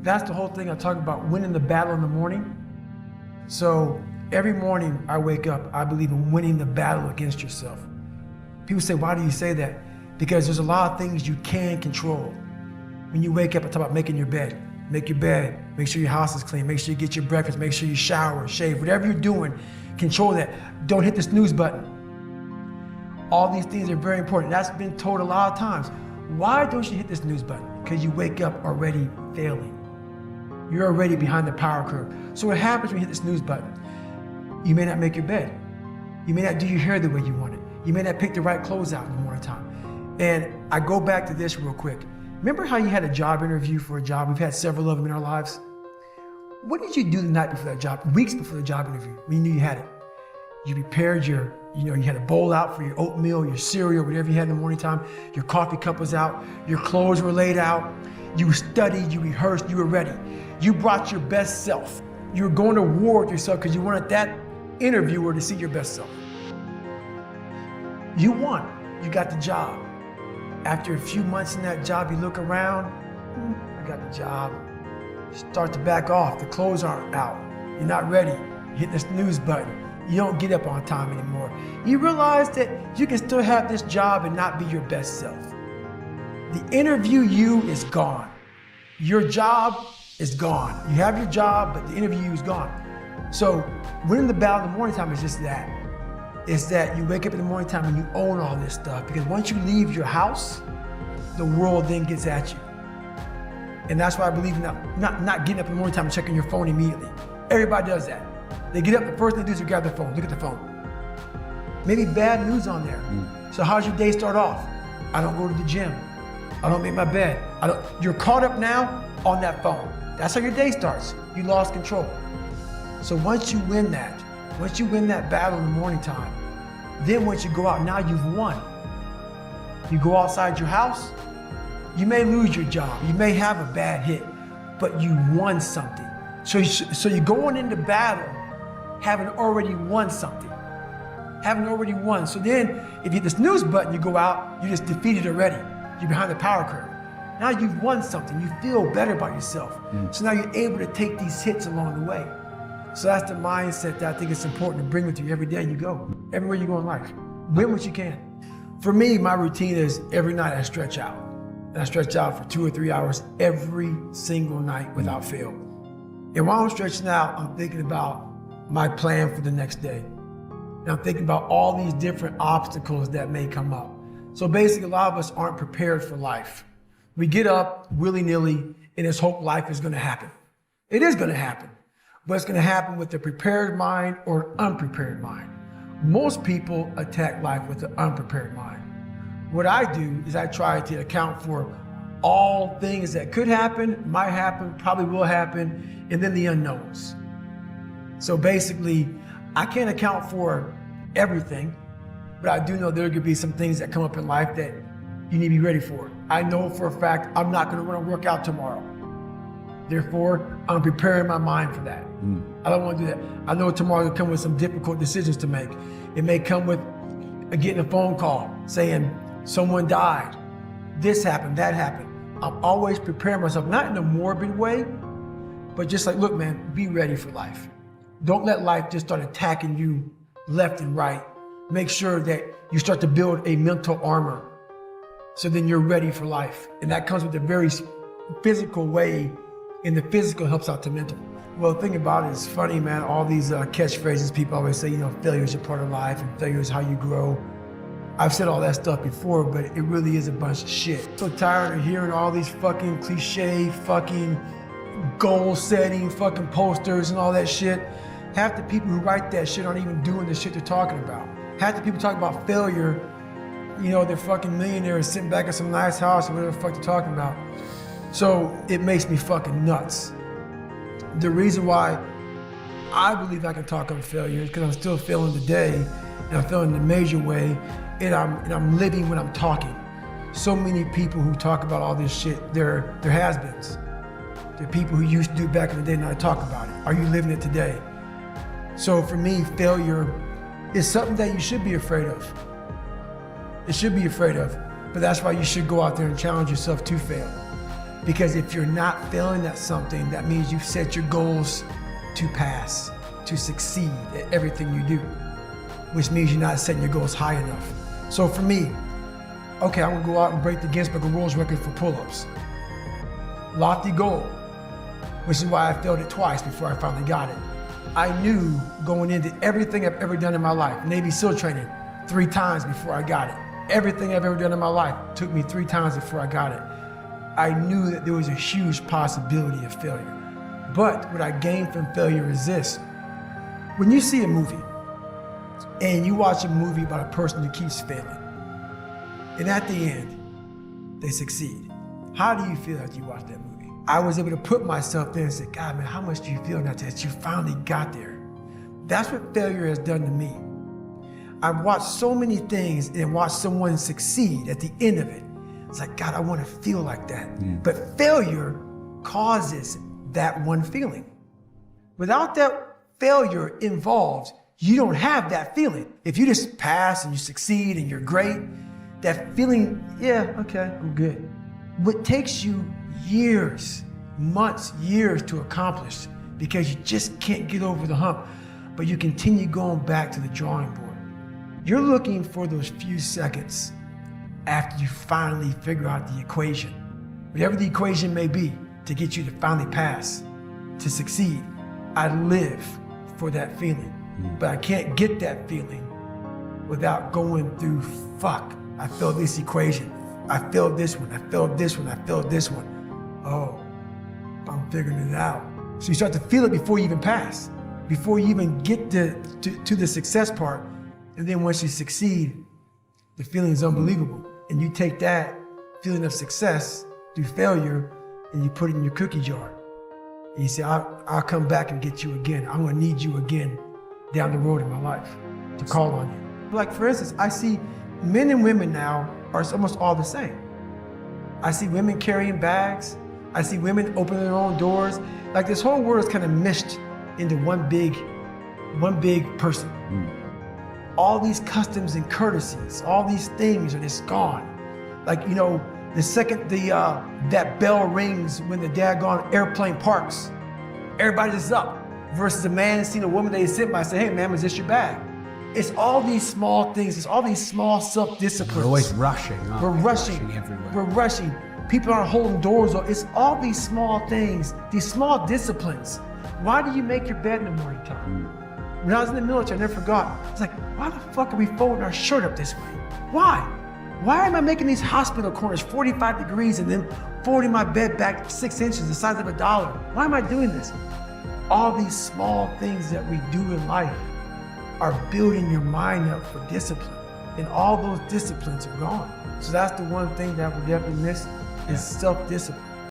That's the whole thing I talk about, winning the battle in the morning. So every morning I wake up, I believe in winning the battle against yourself. People say, why do you say that? Because there's a lot of things you can control. When you wake up, I talk about making your bed. Make your bed, make sure your house is clean, make sure you get your breakfast, make sure you shower, shave, whatever you're doing, control that. Don't hit the snooze button. All these things are very important. That's been told a lot of times. Why don't you hit the snooze button? Because you wake up already failing. You're already behind the power curve. So what happens when you hit the snooze button? You may not make your bed. You may not do your hair the way you want it. You may not pick the right clothes out in the morning time. And I go back to this real quick. Remember how you had a job interview for a job? We've had several of them in our lives. What did you do the night before that job, weeks before the job interview, when you knew you had it? You prepared you had a bowl out for your oatmeal, your cereal, whatever you had in the morning time. Your coffee cup was out. Your clothes were laid out. You studied, you rehearsed, you were ready. You brought your best self. You were going to war with yourself because you wanted that interviewer to see your best self. You won. You got the job. After a few months in that job, you look around, I got the job. You start to back off, the clothes aren't out. You're not ready, you hit the snooze button. You don't get up on time anymore. You realize that you can still have this job and not be your best self. The interview you is gone. Your job is gone. You have your job, but the interview you is gone. So winning the battle in the morning time is just that. Is that you wake up in the morning time and you own all this stuff, because once you leave your house, the world then gets at you. And that's why I believe in not getting up in the morning time and checking your phone immediately. Everybody does that. They get up, the first thing they do is grab their phone, look at the phone. Maybe bad news on there. So how's your day start off? I don't go to the gym. I don't make my bed. You're caught up now on that phone. That's how your day starts. You lost control. So once you win that battle in the morning time, then once you go out, now you've won. You go outside your house, you may lose your job, you may have a bad hit, but you won something. So you're going into battle having already won something. Having already won. So then, if you hit the snooze button, you go out, you're just defeated already. You're behind the power curve. Now you've won something, you feel better about yourself. So now you're able to take these hits along the way. So that's the mindset that I think it's important to bring with you every day you go, everywhere you go in life. Win what you can. For me, my routine is every night I stretch out. And I stretch out for 2 or 3 hours every single night without fail. And while I'm stretching out, I'm thinking about my plan for the next day. And I'm thinking about all these different obstacles that may come up. So basically, a lot of us aren't prepared for life. We get up willy-nilly and just hope life is gonna happen. It is gonna happen. But it's going to happen with a prepared mind or an unprepared mind. Most people attack life with an unprepared mind. What I do is I try to account for all things that could happen, might happen, probably will happen, and then the unknowns. So basically, I can't account for everything, but I do know there could be some things that come up in life that you need to be ready for. I know for a fact I'm not going to want to work out tomorrow. Therefore, I'm preparing my mind for that. I don't want to do that. I know tomorrow will come with some difficult decisions to make. It may come with getting a phone call saying someone died, this happened, that happened. I'm always preparing myself, not in a morbid way, but just like, look, man, be ready for life. Don't let life just start attacking you left and right. Make sure that you start to build a mental armor so then you're ready for life. And that comes with a very physical way, and the physical helps out the mental. Well, the thing about it is funny, man, all these catchphrases people always say, failure is a part of life and failure is how you grow. I've said all that stuff before, but it really is a bunch of shit. So tired of hearing all these fucking cliche, fucking goal setting, fucking posters and all that shit. Half the people who write that shit aren't even doing the shit they're talking about. Half the people talking about failure, they're fucking millionaires sitting back at some nice house or whatever the fuck they're talking about. So it makes me fucking nuts. The reason why I believe I can talk on failure is because I'm still failing today, and I'm failing in a major way, and I'm living when I'm talking. So many people who talk about all this shit, they're has-beens. They're people who used to do it back in the day, now they talk about it. Are you living it today? So for me, failure is something that you should be afraid of. It should be afraid of, but that's why you should go out there and challenge yourself to fail. Because if you're not failing at something, that means you've set your goals to pass, to succeed at everything you do, which means you're not setting your goals high enough. So for me, okay, I'm gonna go out and break the Guinness Book of World Record for pull-ups. Lofty goal, which is why I failed it twice before I finally got it. I knew going into everything I've ever done in my life, Navy SEAL training, 3 times before I got it. Everything I've ever done in my life took me 3 times before I got it. I knew that there was a huge possibility of failure. But what I gained from failure is this. When you see a movie, and you watch a movie about a person who keeps failing, and at the end, they succeed. How do you feel after you watch that movie? I was able to put myself there and say, God, man, how much do you feel now that you finally got there? That's what failure has done to me. I've watched so many things and watched someone succeed at the end of it. It's like, God, I want to feel like that. But failure causes that one feeling. Without that failure involved, you don't have that feeling. If you just pass and you succeed and you're great, that feeling, yeah, okay, I'm good. What takes you years, months, years to accomplish because you just can't get over the hump, but you continue going back to the drawing board. You're looking for those few seconds after you finally figure out the equation, whatever the equation may be, to get you to finally pass, to succeed. I live for that feeling, but I can't get that feeling without going through, fuck, I failed this equation, I failed this one, I failed this one, I failed this one. Oh, I'm figuring it out. So you start to feel it before you even pass, before you even get to the success part. And then once you succeed, the feeling is unbelievable. And you take that feeling of success through failure and you put it in your cookie jar. And you say, I'll come back and get you again. I'm gonna need you again down the road in my life to call on you. Like for instance, I see men and women now are almost all the same. I see women carrying bags. I see women opening their own doors. Like this whole world is kind of meshed into one big person. All these customs and courtesies, all these things are just gone. Like, you know, the second that bell rings when the daggone airplane parks, everybody's just up. Versus a man seeing a woman they sit by and say, hey, ma'am, is this your bag? It's all these small things, it's all these small self-disciplines. We're always rushing, We're rushing everywhere. We're rushing. People aren't holding doors open. It's all these small things, these small disciplines. Why do you make your bed in the morning time? When I was in the military, I never forgot. It's like, why the fuck are we folding our shirt up this way? Why? Why am I making these hospital corners 45 degrees and then folding my bed back 6 inches, the size of $1? Why am I doing this? All these small things that we do in life are building your mind up for discipline. And all those disciplines are gone. So that's the one thing that we definitely miss is self-discipline.